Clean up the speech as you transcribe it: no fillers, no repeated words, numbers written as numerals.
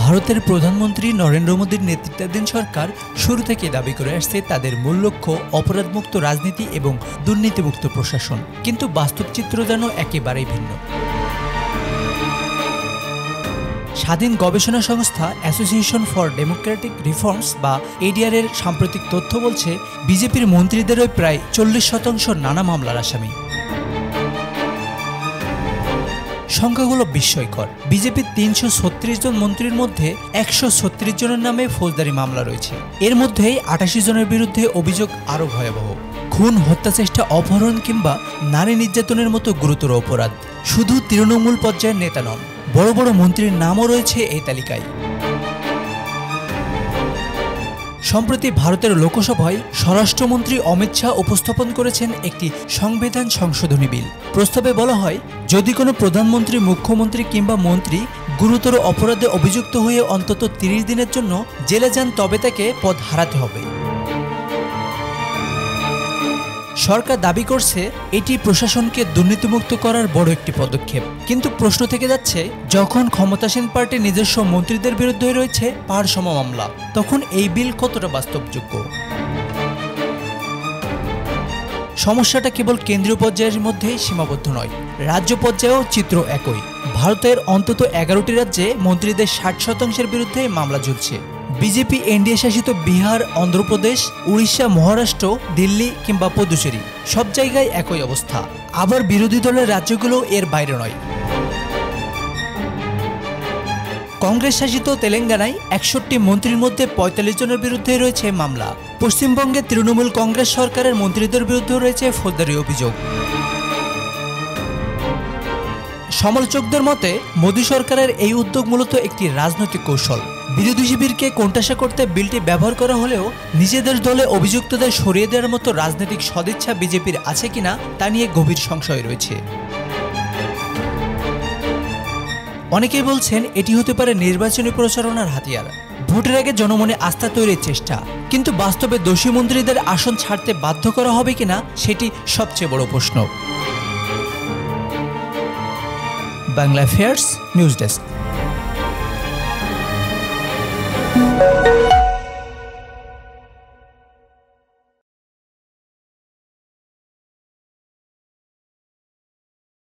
ভারতের প্রধানমন্ত্রী নরেন্দ্র মোদীর নেতৃত্বাধীন সরকার শুরু থেকে দাবি করে আসছে তাদের মূল লক্ষ্য অপরাধমুক্ত রাজনীতি এবং দুর্নীতিমুক্ত প্রশাসন, কিন্তু বাস্তব চিত্র যেন একেবারেই ভিন্ন। স্বাধীন গবেষণা সংস্থা অ্যাসোসিয়েশন ফর ডেমোক্রেটিক রিফর্মস বা এডিআর এর সাম্প্রতিক তথ্য বলছে, বিজেপির মন্ত্রীদেরও প্রায় 40% নানা মামলার আসামি। সংখ্যাগুলো বিস্ময়কর। বিজেপির 336 জন মন্ত্রীর মধ্যে 136 জনের নামে ফৌজদারি মামলা রয়েছে। এর মধ্যেই 88 জনের বিরুদ্ধে অভিযোগ আরও ভয়াবহ: খুন, হত্যাচেষ্টা, অপহরণ কিংবা নারী নির্যাতনের মতো গুরুতর অপরাধ। শুধু তৃণমূল পর্যায়ের নেতা নন, বড় বড় মন্ত্রীর নামও রয়েছে এই তালিকায়। সম্প্রতি ভারতের লোকসভায় স্বরাষ্ট্রমন্ত্রী অমিত শাহ উপস্থাপন করেছেন একটি সংবিধান সংশোধনী বিল। প্রস্তাবে বলা হয়, যদি কোনো প্রধানমন্ত্রী, মুখ্যমন্ত্রী কিংবা মন্ত্রী গুরুতর অপরাধে অভিযুক্ত হয়ে অন্তত 30 দিনের জন্য জেলে যান, তবে তাকে পদ হারাতে হবে। সরকার দাবি করছে এটি প্রশাসনকে দুর্নীতিমুক্ত করার বড় একটি পদক্ষেপ। কিন্তু প্রশ্ন থেকে যাচ্ছে, যখন ক্ষমতাসীন পার্টি নিজস্ব মন্ত্রীদের বিরুদ্ধে রয়েছে পাহাড়সম মামলা, তখন এই বিল কতটা বাস্তবযোগ্য? সমস্যাটা কেবল কেন্দ্রীয় পর্যায়ের মধ্যেই সীমাবদ্ধ নয়, রাজ্য পর্যায়েও চিত্র একই। ভারতের অন্তত 11টি রাজ্যে মন্ত্রীদের 60% বিরুদ্ধে মামলা ঝুলছে। বিজেপি এনডিএ শাসিত বিহার, অন্ধ্রপ্রদেশ, উড়িষ্যা, মহারাষ্ট্র, দিল্লি কিংবা পুদুচেরি, সব জায়গায় একই অবস্থা। আবার বিরোধী দলের রাজ্যগুলো এর বাইরে নয়। কংগ্রেস শাসিত তেলেঙ্গানায় 61 মন্ত্রীর মধ্যে 45 জনের বিরুদ্ধে রয়েছে মামলা। পশ্চিমবঙ্গে তৃণমূল কংগ্রেস সরকারের মন্ত্রীদের বিরুদ্ধে রয়েছে ফৌজদারি অভিযোগ। সমালোচকদের মতে, মোদী সরকারের এই উদ্যোগ মূলত একটি রাজনৈতিক কৌশল। বিরোধী শিবিরকে কোণঠাসা করতে বিলটি ব্যবহার করা হলেও নিজেদের দলে অভিযুক্তদের সরিয়ে দেওয়ার মতো রাজনৈতিক সদিচ্ছা বিজেপির আছে কিনা তা নিয়ে গভীর সংশয় রয়েছে। অনেকেই বলছেন এটি হতে পারে নির্বাচনী প্রচারণার হাতিয়ার, ভোটের আগে জনমনে আস্থা তৈরির চেষ্টা। কিন্তু বাস্তবে দোষী মন্ত্রীদের আসন ছাড়তে বাধ্য করা হবে কিনা সেটি সবচেয়ে বড় প্রশ্ন। Bangla affairs news desk.